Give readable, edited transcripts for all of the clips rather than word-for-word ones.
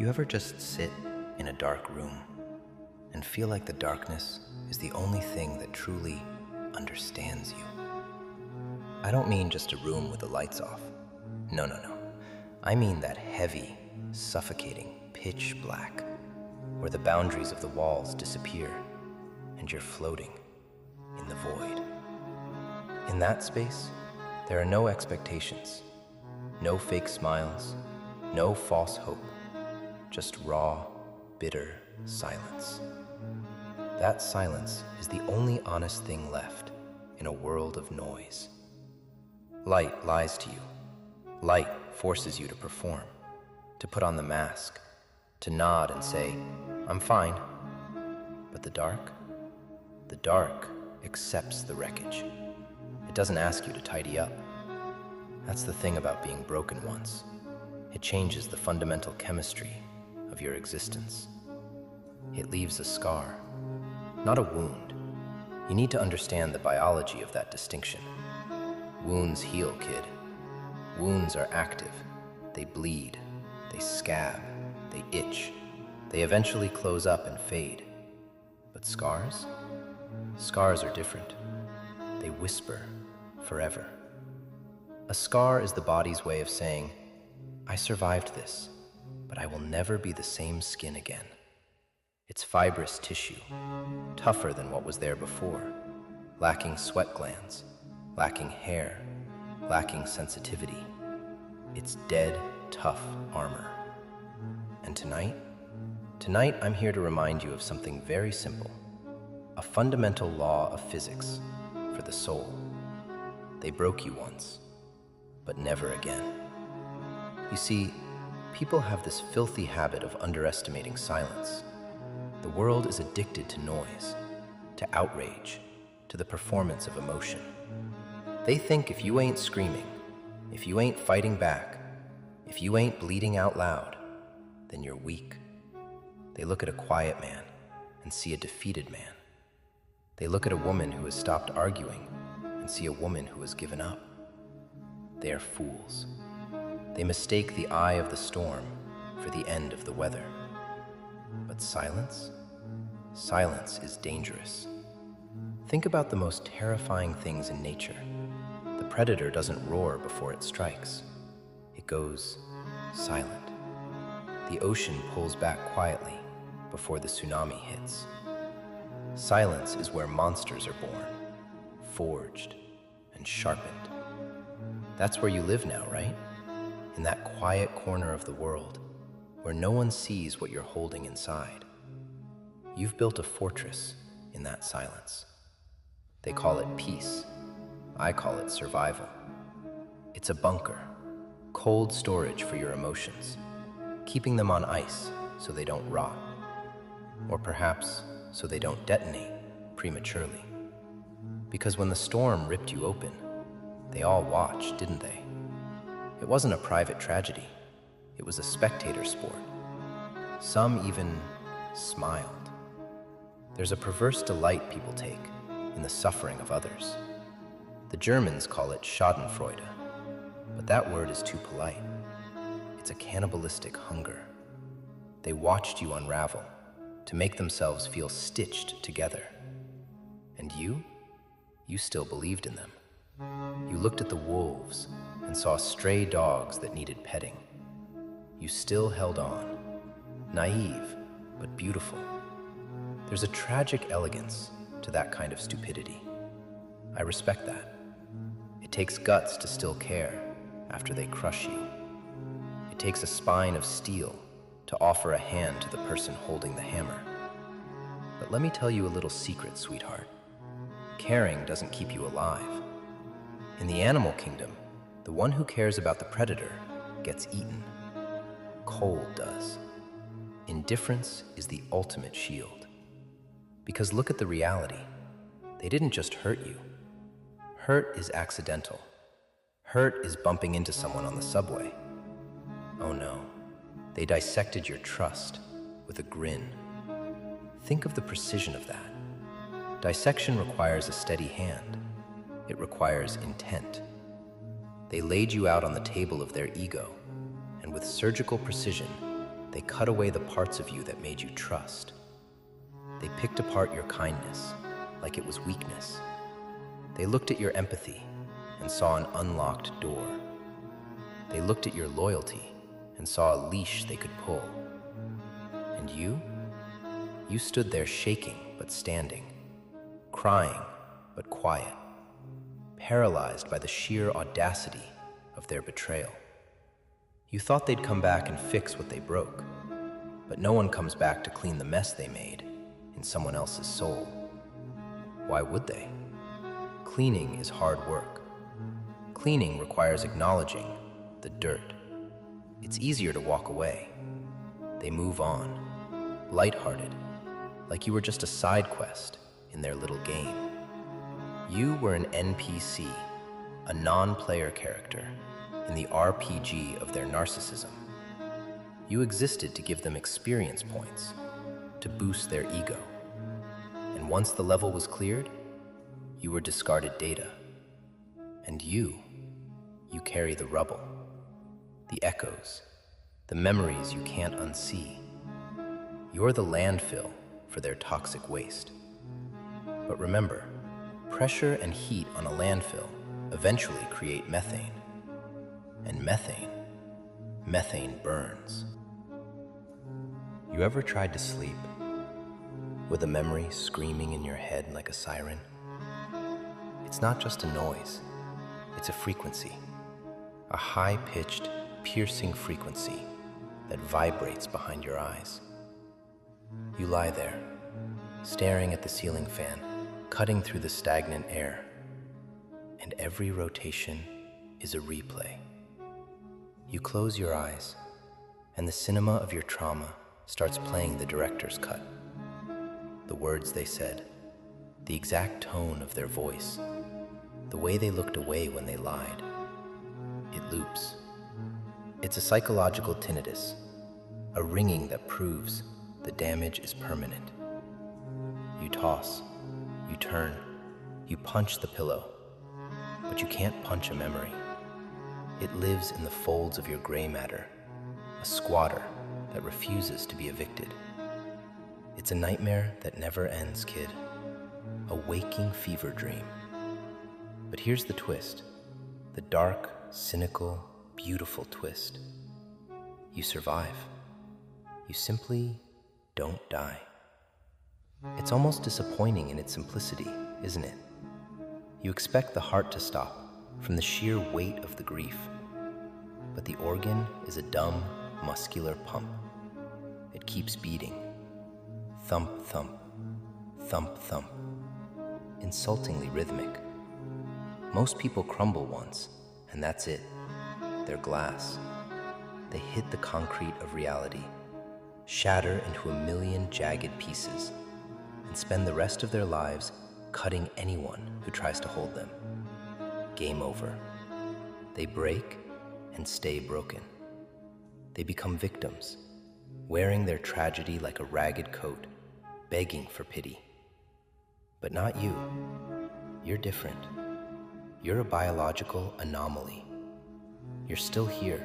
You ever just sit in a dark room and feel like the darkness is the only thing that truly understands you? I don't mean just a room with the lights off. No. I mean that heavy, suffocating pitch black, where the boundaries of the walls disappear and you're floating in the void. In that space, there are no expectations, no fake smiles, no false hope, just raw, bitter silence. That silence is the only honest thing left in a world of noise. Light lies to you. Light forces you to perform, to put on the mask, to nod and say, "I'm fine." But the dark accepts the wreckage. It doesn't ask you to tidy up. That's the thing about being broken once. It changes the fundamental chemistry of your existence. It leaves a scar, not a wound. You need to understand the biology of that distinction. Wounds heal, kid. Wounds are active. They bleed, they scab, they itch. They eventually close up and fade. But scars? Scars are different. They whisper forever. A scar is the body's way of saying, "I survived this, but I will never be the same skin again." It's fibrous tissue, tougher than what was there before, lacking sweat glands, lacking hair, lacking sensitivity. It's dead, tough armor. And tonight I'm here to remind you of something very simple, a fundamental law of physics for the soul. They broke you once, but never again. You see, people have this filthy habit of underestimating silence. The world is addicted to noise, to outrage, to the performance of emotion. They think if you ain't screaming, if you ain't fighting back, if you ain't bleeding out loud, then you're weak. They look at a quiet man and see a defeated man. They look at a woman who has stopped arguing and see a woman who has given up. They are fools. They mistake the eye of the storm for the end of the weather. But silence? Silence is dangerous. Think about the most terrifying things in nature. The predator doesn't roar before it strikes. It goes silent. The ocean pulls back quietly before the tsunami hits. Silence is where monsters are born, forged and sharpened. That's where you live now, right? In that quiet corner of the world where no one sees what you're holding inside. You've built a fortress in that silence. They call it peace. I call it survival. It's a bunker, cold storage for your emotions, keeping them on ice so they don't rot, or perhaps so they don't detonate prematurely. Because when the storm ripped you open, they all watched, didn't they? It wasn't a private tragedy. It was a spectator sport. Some even smiled. There's a perverse delight people take in the suffering of others. The Germans call it Schadenfreude, but that word is too polite. It's a cannibalistic hunger. They watched you unravel to make themselves feel stitched together. And you still believed in them. You looked at the wolves and saw stray dogs that needed petting. You still held on, naive but beautiful. There's a tragic elegance to that kind of stupidity. I respect that. It takes guts to still care after they crush you. It takes a spine of steel to offer a hand to the person holding the hammer. But let me tell you a little secret, sweetheart. Caring doesn't keep you alive. In the animal kingdom, the one who cares about the predator gets eaten. Cold does. Indifference is the ultimate shield. Because look at the reality. They didn't just hurt you. Hurt is accidental. Hurt is bumping into someone on the subway. Oh no, they dissected your trust with a grin. Think of the precision of that. Dissection requires a steady hand. It requires intent. They laid you out on the table of their ego, and with surgical precision, They cut away the parts of you that made you trust. They picked apart your kindness like it was weakness. They looked at your empathy and saw an unlocked door. They looked at your loyalty and saw a leash they could pull. And you stood there shaking but standing, crying but quiet, paralyzed by the sheer audacity of their betrayal. You thought they'd come back and fix what they broke, but no one comes back to clean the mess they made in someone else's soul. Why would they? Cleaning is hard work. Cleaning requires acknowledging the dirt. It's easier to walk away. They move on, lighthearted, like you were just a side quest in their little game. You were an NPC, a non-player character in the RPG of their narcissism. You existed to give them experience points, to boost their ego. And once the level was cleared, you were discarded data. And you carry the rubble, the echoes, the memories you can't unsee. You're the landfill for their toxic waste. But remember, pressure and heat on a landfill eventually create methane. And methane burns. You ever tried to sleep with a memory screaming in your head like a siren? It's not just a noise, it's a frequency, a high-pitched, piercing frequency that vibrates behind your eyes. You lie there, staring at the ceiling fan, cutting through the stagnant air, and every rotation is a replay. You close your eyes, and the cinema of your trauma starts playing the director's cut. The words they said, the exact tone of their voice, the way they looked away when they lied. It loops. It's a psychological tinnitus, a ringing that proves the damage is permanent. You toss, you turn, you punch the pillow, but you can't punch a memory. It lives in the folds of your gray matter, a squatter that refuses to be evicted. It's a nightmare that never ends, kid, a waking fever dream. But here's the twist, the dark, cynical, beautiful twist. You survive. You simply don't die. It's almost disappointing in its simplicity, isn't it? You expect the heart to stop from the sheer weight of the grief, but the organ is a dumb, muscular pump. It keeps beating. Thump, thump, thump, thump. Insultingly rhythmic. Most people crumble once, and that's it. They're glass. They hit the concrete of reality, shatter into a million jagged pieces, and spend the rest of their lives cutting anyone who tries to hold them. Game over. They break and stay broken. They become victims, wearing their tragedy like a ragged coat, begging for pity. But not you. You're different. You're a biological anomaly. You're still here,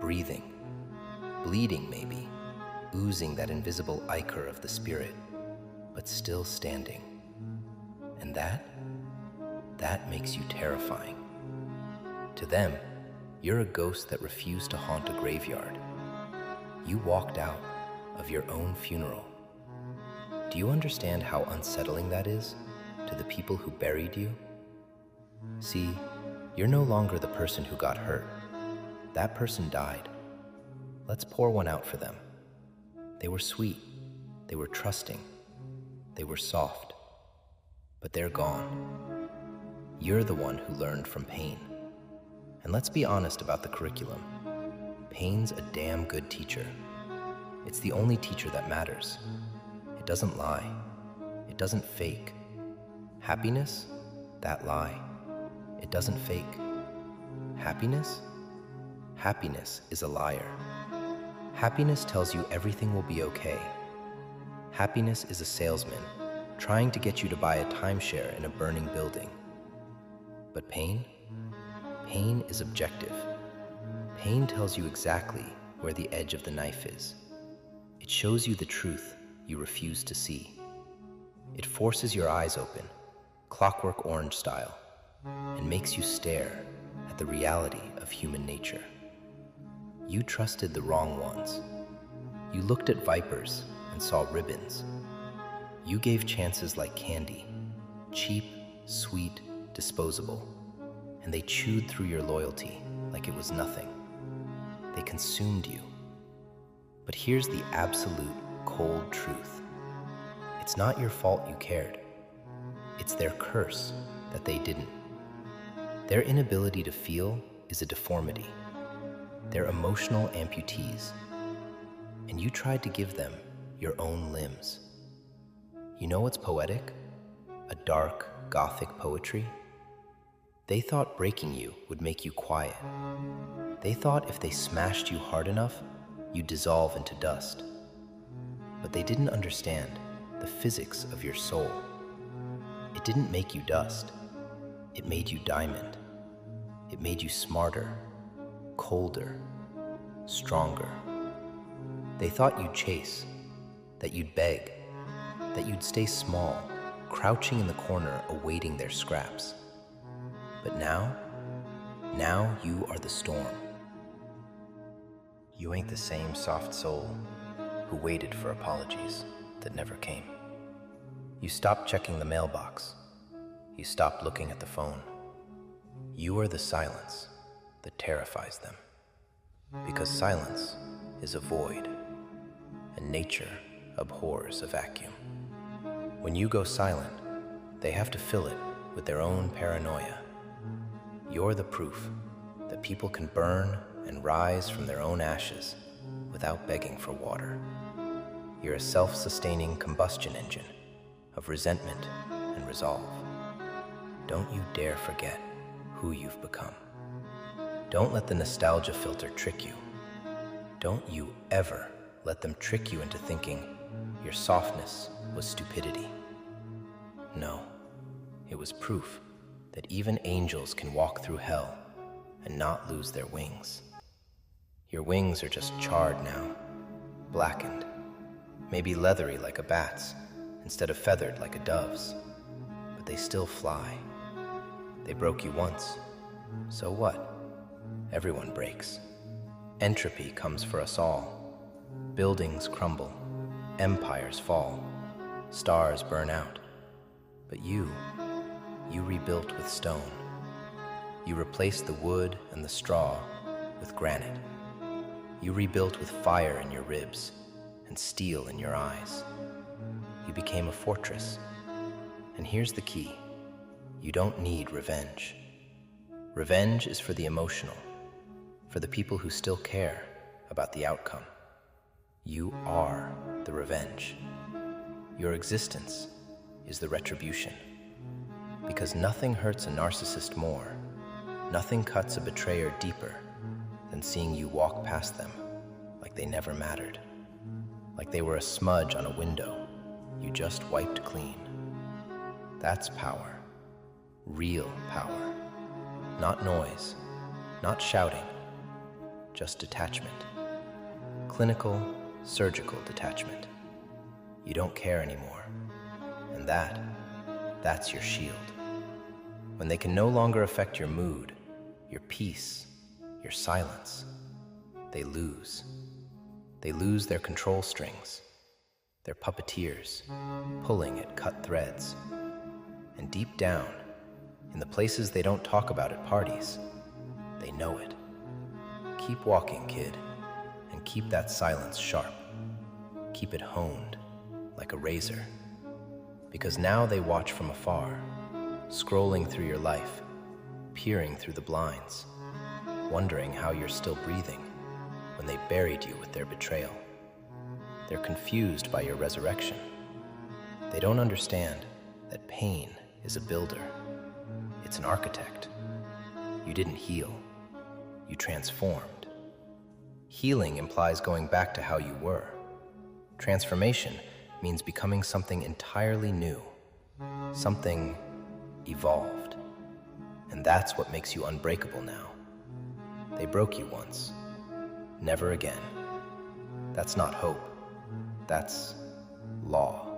breathing, bleeding maybe, oozing that invisible ichor of the spirit, but still standing. And that makes you terrifying. To them, you're a ghost that refused to haunt a graveyard. You walked out of your own funeral. Do you understand how unsettling that is to the people who buried you? See, you're no longer the person who got hurt. That person died. Let's pour one out for them. They were sweet. They were trusting. They were soft. But they're gone. You're the one who learned from pain. And let's be honest about the curriculum. Pain's a damn good teacher. It's the only teacher that matters. It doesn't lie. It doesn't fake. Happiness? That lie. It doesn't fake. Happiness? Happiness is a liar. Happiness tells you everything will be okay. Happiness is a salesman trying to get you to buy a timeshare in a burning building. But pain? Pain is objective. Pain tells you exactly where the edge of the knife is. It shows you the truth you refuse to see. It forces your eyes open, Clockwork Orange style, and makes you stare at the reality of human nature. You trusted the wrong ones. You looked at vipers and saw ribbons. You gave chances like candy, cheap, sweet, disposable, and they chewed through your loyalty like it was nothing. They consumed you. But here's the absolute cold truth. It's not your fault you cared. It's their curse that they didn't. Their inability to feel is a deformity. They're emotional amputees. And you tried to give them your own limbs. You know what's poetic? A dark, gothic poetry? They thought breaking you would make you quiet. They thought if they smashed you hard enough, you'd dissolve into dust. But they didn't understand the physics of your soul. It didn't make you dust. It made you diamond. It made you smarter, colder, stronger. They thought you'd chase, that you'd beg, that you'd stay small, crouching in the corner awaiting their scraps. But now you are the storm. You ain't the same soft soul who waited for apologies that never came. You stopped checking the mailbox. You stopped looking at the phone. You are the silence that terrifies them. Because silence is a void, and nature abhors a vacuum. When you go silent, they have to fill it with their own paranoia. You're the proof that people can burn and rise from their own ashes without begging for water. You're a self-sustaining combustion engine of resentment and resolve. Don't you dare forget who you've become. Don't let the nostalgia filter trick you. Don't you ever let them trick you into thinking your softness was stupidity. No, it was proof that even angels can walk through hell and not lose their wings. Your wings are just charred now, blackened, maybe leathery like a bat's instead of feathered like a dove's, but they still fly. They broke you once, so what? Everyone breaks. Entropy comes for us all. Buildings crumble, empires fall, stars burn out. But you rebuilt with stone. You replaced the wood and the straw with granite. You rebuilt with fire in your ribs and steel in your eyes. You became a fortress. And here's the key. You don't need revenge. Revenge is for the emotional, for the people who still care about the outcome. You are the revenge. Your existence is the retribution. Because nothing hurts a narcissist more, nothing cuts a betrayer deeper than seeing you walk past them like they never mattered, like they were a smudge on a window you just wiped clean. That's power, real power. Not noise, not shouting, just detachment. Clinical, surgical detachment. You don't care anymore. And that's your shield. When they can no longer affect your mood, your peace, your silence, they lose. They lose their control strings, their puppeteers, pulling at cut threads. And deep down, in the places they don't talk about at parties, they know it. Keep walking, kid, and keep that silence sharp. Keep it honed, like a razor. Because now they watch from afar, scrolling through your life, peering through the blinds, wondering how you're still breathing when they buried you with their betrayal. They're confused by your resurrection. They don't understand that pain is a builder. It's an architect. You didn't heal. You transformed. Healing implies going back to how you were. Transformation means becoming something entirely new, something evolved. And that's what makes you unbreakable now. They broke you once. Never again. That's not hope. That's law.